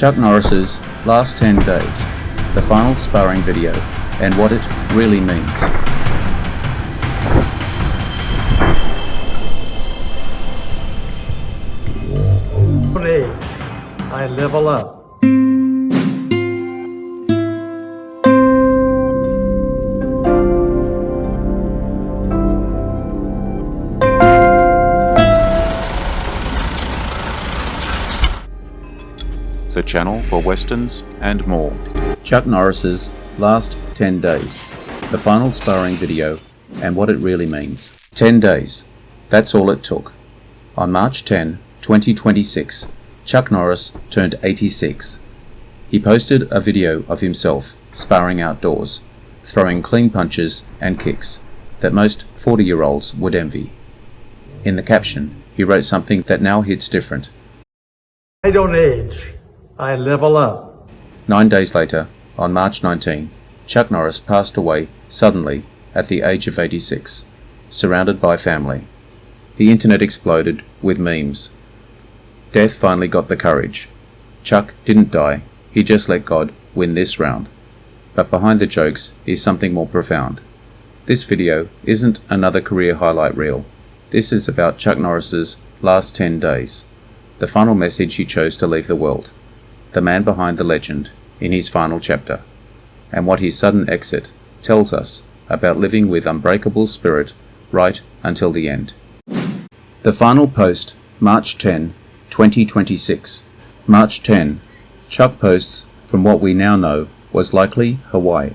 Chuck Norris's last 10 days, the final sparring video, and what it really means. I level up. The channel for westerns and more. Chuck Norris's last 10 days, the final sparring video, and what it really means. 10 days, that's all it took. On March 10, 2026, Chuck Norris turned 86. He posted a video of himself sparring outdoors, throwing clean punches and kicks that most 40-year-olds would envy. In the caption, he wrote something that now hits different. I don't age. I level up. 9 days later, on March 19, Chuck Norris passed away suddenly at the age of 86, surrounded by family. The internet exploded with memes. Death finally got the courage. Chuck didn't die, he just let God win this round. But behind the jokes is something more profound. This video isn't another career highlight reel. This is about Chuck Norris's last 10 days, the final message he chose to leave the world, the man behind the legend in his final chapter, and what his sudden exit tells us about living with unbreakable spirit right until the end. The final post, March 10, 2026. March 10, Chuck posts from what we now know was likely Hawaii.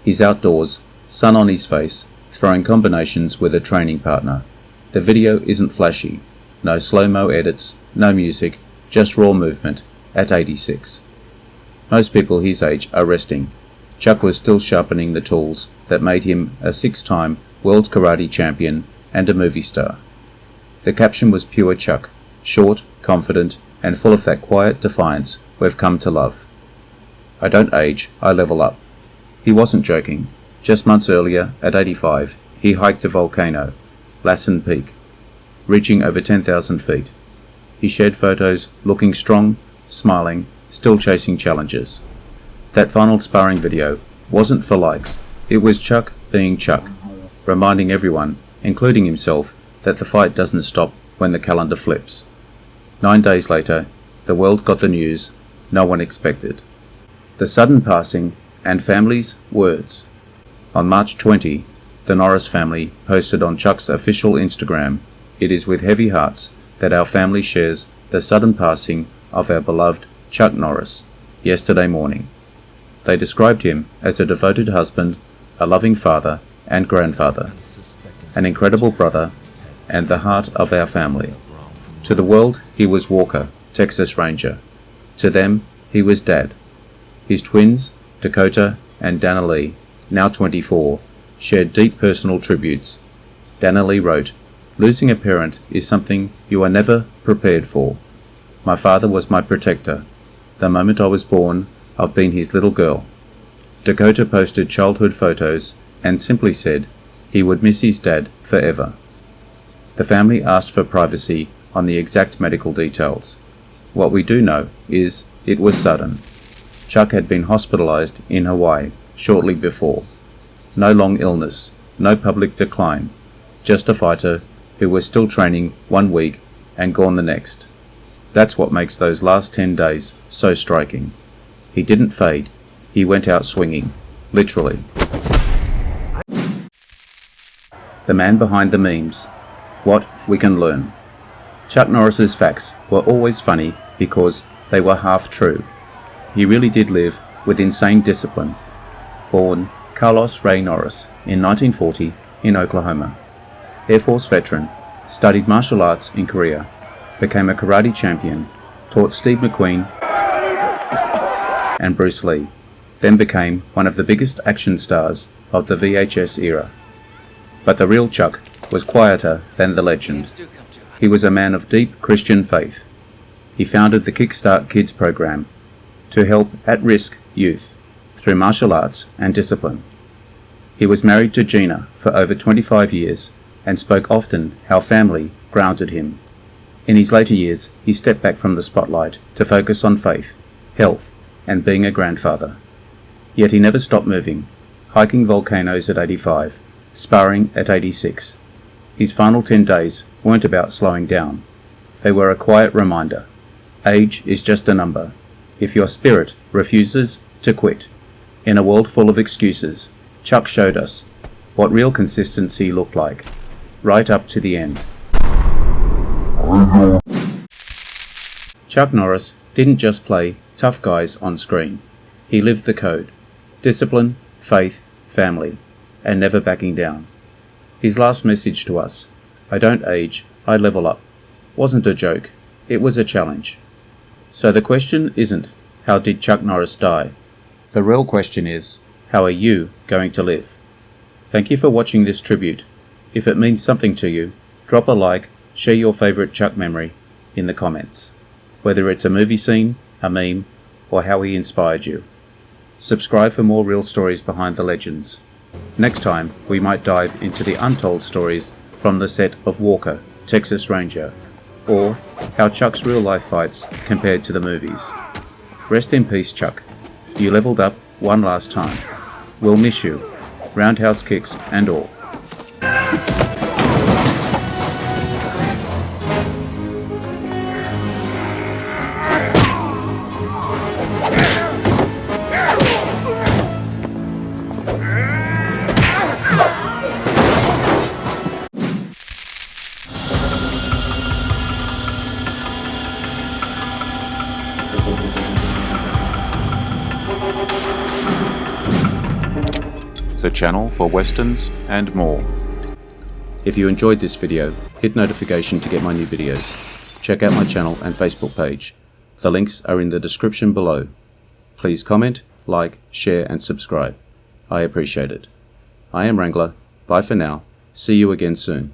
He's outdoors, sun on his face, throwing combinations with a training partner. The video isn't flashy, no slow-mo edits, no music, just raw movement at 86. Most people his age are resting. Chuck was still sharpening the tools that made him a 6-time world karate champion and a movie star. The caption was pure Chuck, short, confident, and full of that quiet defiance we've come to love. I don't age, I level up. He wasn't joking. Just months earlier, at 85, he hiked a volcano, Lassen Peak, reaching over 10,000 feet. He shared photos looking strong, smiling, still chasing challenges. That final sparring video wasn't for likes. It was Chuck being Chuck, reminding everyone, including himself, that the fight doesn't stop when the calendar flips. 9 days later, the world got the news no one expected. The sudden passing and family's words. On March 20, the Norris family posted on Chuck's official Instagram, "It is with heavy hearts that our family shares the sudden passing of our beloved Chuck Norris yesterday morning." They described him as a devoted husband, a loving father and grandfather, an incredible brother, and the heart of our family. To the world, he was Walker, Texas Ranger. To them, he was Dad. His twins, Dakota and Dana Lee, now 24, shared deep personal tributes. Dana Lee wrote, "Losing a parent is something you are never prepared for. My father was my protector. The moment I was born, I've been his little girl." Dakota posted childhood photos and simply said he would miss his dad forever. The family asked for privacy on the exact medical details. What we do know is it was sudden. Chuck had been hospitalized in Hawaii shortly before. No long illness, no public decline, just a fighter who was still training 1 week and gone the next. That's what makes those last 10 days so striking. He didn't fade, he went out swinging, literally. The man behind the memes. What we can learn. Chuck Norris's facts were always funny because they were half true. He really did live with insane discipline. Born Carlos Ray Norris in 1940 in Oklahoma. Air Force veteran, studied martial arts in Korea, became a karate champion, taught Steve McQueen and Bruce Lee, then became one of the biggest action stars of the VHS era. But the real Chuck was quieter than the legend. He was a man of deep Christian faith. He founded the Kickstart Kids program to help at-risk youth through martial arts and discipline. He was married to Gina for over 25 years and spoke often how family grounded him. In his later years, he stepped back from the spotlight to focus on faith. health, and being a grandfather. Yet he never stopped moving, hiking volcanoes at 85, sparring at 86. His final 10 days weren't about slowing down. They were a quiet reminder. Age is just a number. If your spirit refuses to quit. In a world full of excuses, Chuck showed us what real consistency looked like, right up to the end. Chuck Norris didn't just play tough guys on screen. He lived the code. Discipline, faith, family, and never backing down. His last message to us, "I don't age, I level up," wasn't a joke, it was a challenge. So the question isn't, how did Chuck Norris die? The real question is, how are you going to live? Thank you for watching this tribute. If it means something to you, drop a like, share your favourite Chuck memory in the comments, whether it's a movie scene, a meme, or how he inspired you. Subscribe for more real stories behind the legends. Next time, we might dive into the untold stories from the set of Walker, Texas Ranger, or how Chuck's real-life fights compared to the movies. Rest in peace, Chuck. You leveled up one last time. We'll miss you, roundhouse kicks and all. The channel for westerns and more. If you enjoyed this video, hit notification to get my new videos. Check out my channel and Facebook page. The links are in the description below. Please comment, like, share and subscribe. I appreciate it. I am Wrangler. Bye for now. See you again soon.